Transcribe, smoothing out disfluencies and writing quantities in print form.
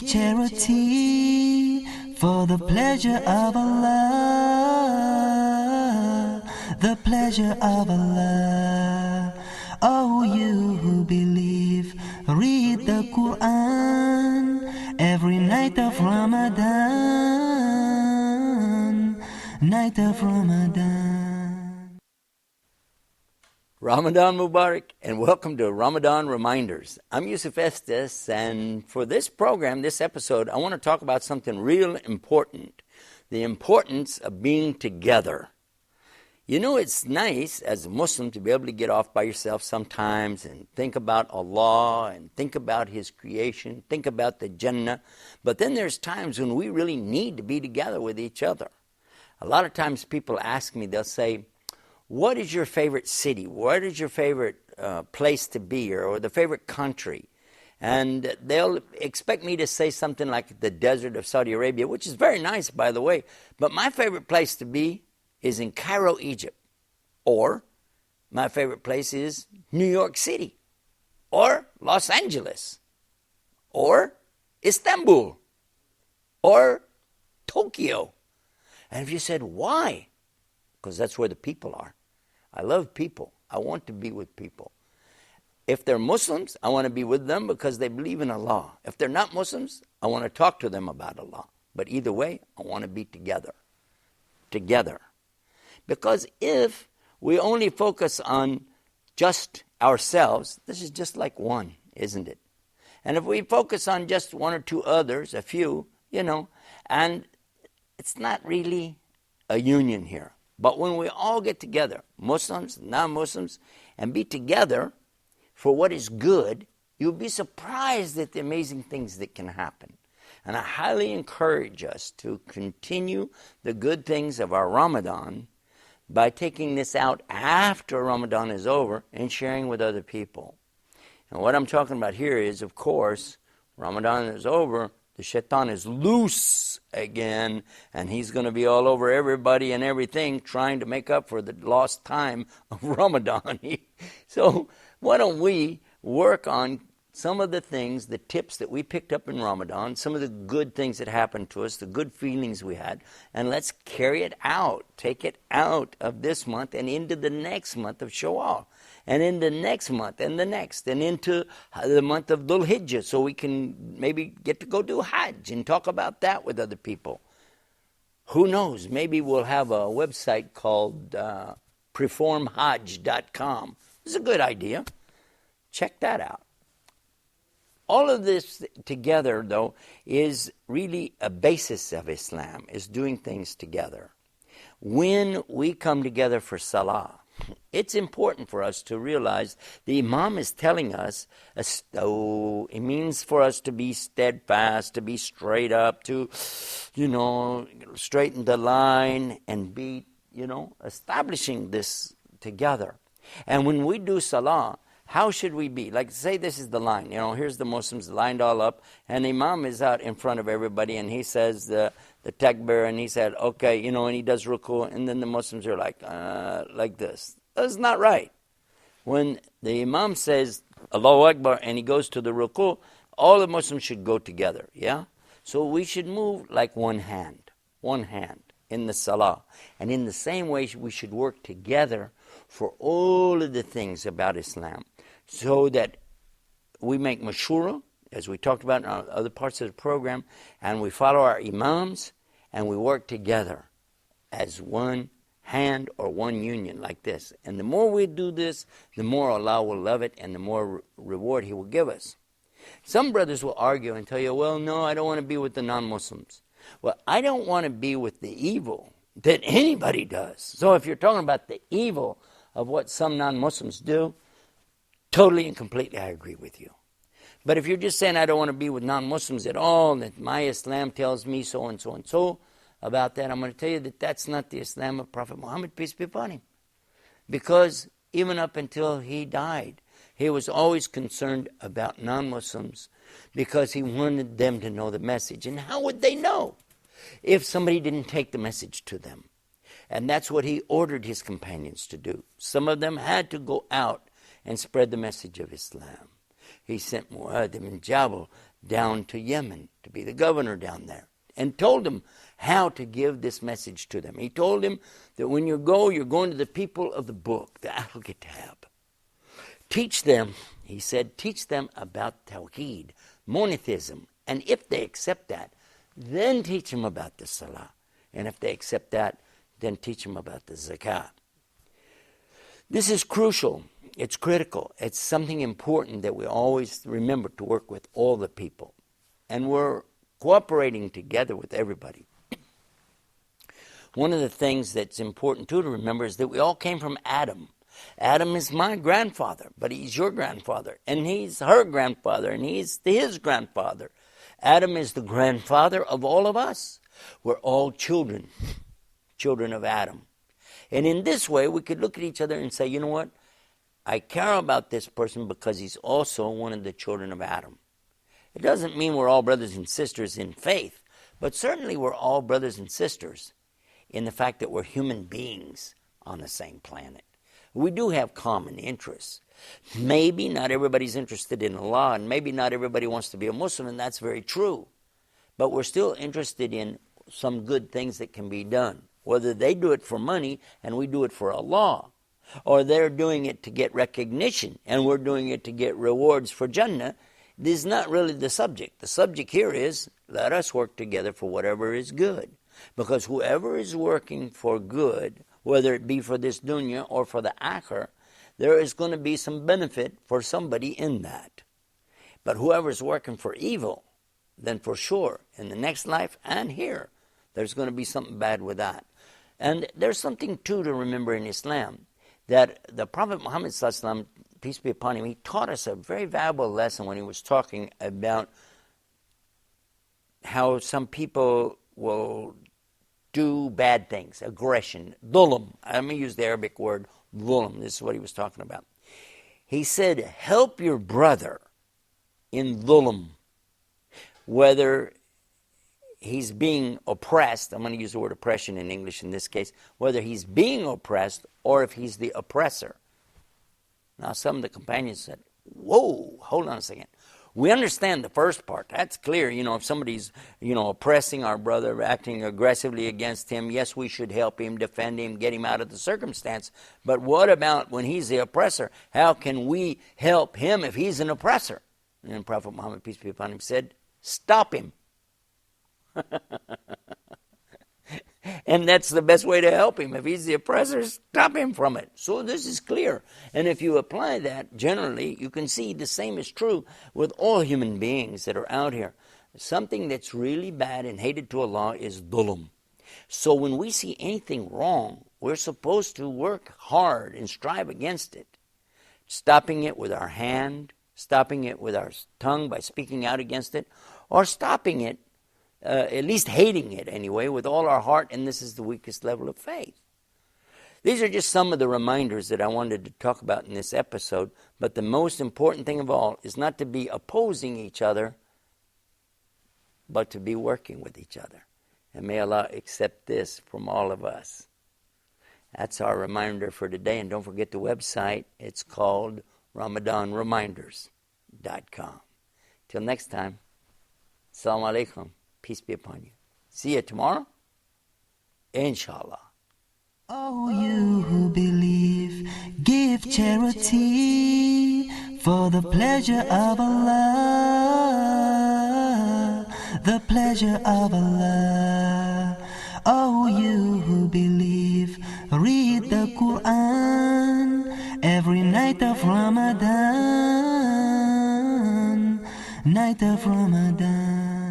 charity for the pleasure of Allah, the pleasure of Allah. Oh, you who believe, read the Quran every night of Ramadan, night of Ramadan. Ramadan Mubarak, and welcome to Ramadan Reminders. I'm Yusuf Estes, and for this program, this episode, I want to talk about something real important, the importance of being together. You know, it's nice as a Muslim to be able to get off by yourself sometimes and think about Allah and think about His creation, think about the Jannah, but then there's times when we really need to be together with each other. A lot of times people ask me, they'll say, what is your favorite city? What is your favorite place to be, or the favorite country? And they'll expect me to say something like the desert of Saudi Arabia, which is very nice, by the way. But my favorite place to be is in Cairo, Egypt. Or my favorite place is New York City. Or Los Angeles. Or Istanbul. Or Tokyo. And if you said, why? Because that's where the people are. I love people. I want to be with people. If they're Muslims, I want to be with them because they believe in Allah. If they're not Muslims, I want to talk to them about Allah. But either way, I want to be together. Together. Because if we only focus on just ourselves, this is just like one, isn't it? And if we focus on just one or two others, a few, and it's not really a union here. But when we all get together, Muslims, non-Muslims, and be together for what is good, you'll be surprised at the amazing things that can happen. And I highly encourage us to continue the good things of our Ramadan by taking this out after Ramadan is over and sharing with other people. And what I'm talking about here is, of course, Ramadan is over, the shaitan is loose again, and he's going to be all over everybody and everything trying to make up for the lost time of Ramadan. So why don't we work on some of the things, the tips that we picked up in Ramadan, some of the good things that happened to us, the good feelings we had, and let's carry it out, take it out of this month and into the next month of Shawwal, and in the next month, and the next, and into the month of Dhul Hijjah, so we can maybe get to go do Hajj and talk about that with other people. Who knows? Maybe we'll have a website called performhajj.com. It's a good idea. Check that out. All of this together, though, is really a basis of Islam, is doing things together. When we come together for Salah, it's important for us to realize the Imam is telling us, it means for us to be steadfast, to be straight up, to, straighten the line and be, establishing this together. And when we do Salah, how should we be? Like, say this is the line. Here's the Muslims lined all up, and the Imam is out in front of everybody, and he says the takbir, and he said, okay, and he does ruku, and then the Muslims are like this. That's not right. When the Imam says Allahu Akbar, and he goes to the ruku, all the Muslims should go together, yeah? So we should move like one hand in the Salah. And in the same way, we should work together for all of the things about Islam, so that we make mashura, as we talked about in other parts of the program, and we follow our imams, and we work together as one hand or one union like this. And the more we do this, the more Allah will love it, and the more reward He will give us. Some brothers will argue and tell you, well, no, I don't want to be with the non-Muslims. Well, I don't want to be with the evil that anybody does. So if you're talking about the evil of what some non-Muslims do, totally and completely I agree with you. But if you're just saying I don't want to be with non-Muslims at all, that my Islam tells me so and so and so about that, I'm going to tell you that that's not the Islam of Prophet Muhammad, peace be upon him. Because even up until he died, he was always concerned about non-Muslims because he wanted them to know the message. And how would they know if somebody didn't take the message to them? And that's what he ordered his companions to do. Some of them had to go out and spread the message of Islam. He sent Mu'adh ibn Jabal down to Yemen to be the governor down there, and told him how to give this message to them. He told him that when you go, you're going to the people of the book, the Ahl Kitab. Teach them, he said, teach them about Tawheed, monotheism, and if they accept that, then teach them about the Salah. And if they accept that, then teach them about the Zakah. This is crucial. It's critical. It's something important that we always remember to work with all the people. And we're cooperating together with everybody. One of the things that's important too to remember is that we all came from Adam. Adam is my grandfather, but he's your grandfather, and he's her grandfather, and he's his grandfather. Adam is the grandfather of all of us. We're all children of Adam. And in this way, we could look at each other and say, you know what? I care about this person because he's also one of the children of Adam. It doesn't mean we're all brothers and sisters in faith, but certainly we're all brothers and sisters in the fact that we're human beings on the same planet. We do have common interests. Maybe not everybody's interested in Allah, and maybe not everybody wants to be a Muslim, and that's very true. But we're still interested in some good things that can be done. Whether they do it for money and we do it for Allah, or they're doing it to get recognition and we're doing it to get rewards for Jannah, this is not really the subject. The subject here is, let us work together for whatever is good. Because whoever is working for good, whether it be for this dunya or for the akhir, there is going to be some benefit for somebody in that. But whoever is working for evil, then for sure, in the next life and here, there's going to be something bad with that. And there's something too to remember in Islam, that the Prophet Muhammad sallallahu alaihi wasallam, peace be upon him, he taught us a very valuable lesson when he was talking about how some people will do bad things, aggression, dhulm. Let me use the Arabic word dhulm. This is what he was talking about. He said, help your brother in dhulm, whether he's being oppressed. I'm going to use the word oppression in English in this case. Whether he's being oppressed or if he's the oppressor. Now some of the companions said, whoa, hold on a second. We understand the first part. That's clear. If somebody's, oppressing our brother, acting aggressively against him, yes, we should help him, defend him, get him out of the circumstance. But what about when he's the oppressor? How can we help him if he's an oppressor? And Prophet Muhammad, peace be upon him, said, stop him. And that's the best way to help him. If he's the oppressor, stop him from it. So this is clear. And if you apply that, generally, you can see the same is true with all human beings that are out here. Something that's really bad and hated to Allah is dhulm. So when we see anything wrong, we're supposed to work hard and strive against it. Stopping it with our hand, stopping it with our tongue by speaking out against it, or stopping it, at least hating it anyway, with all our heart, and this is the weakest level of faith. These are just some of the reminders that I wanted to talk about in this episode, but the most important thing of all is not to be opposing each other, but to be working with each other. And may Allah accept this from all of us. That's our reminder for today, and don't forget the website. It's called RamadanReminders.com. Till next time, Assalamu alaikum. Peace be upon you. See you tomorrow, inshallah. Oh, you who believe, give charity for the pleasure of Allah, the pleasure of Allah. Oh, you who believe, read the Quran every night of Ramadan, night of Ramadan.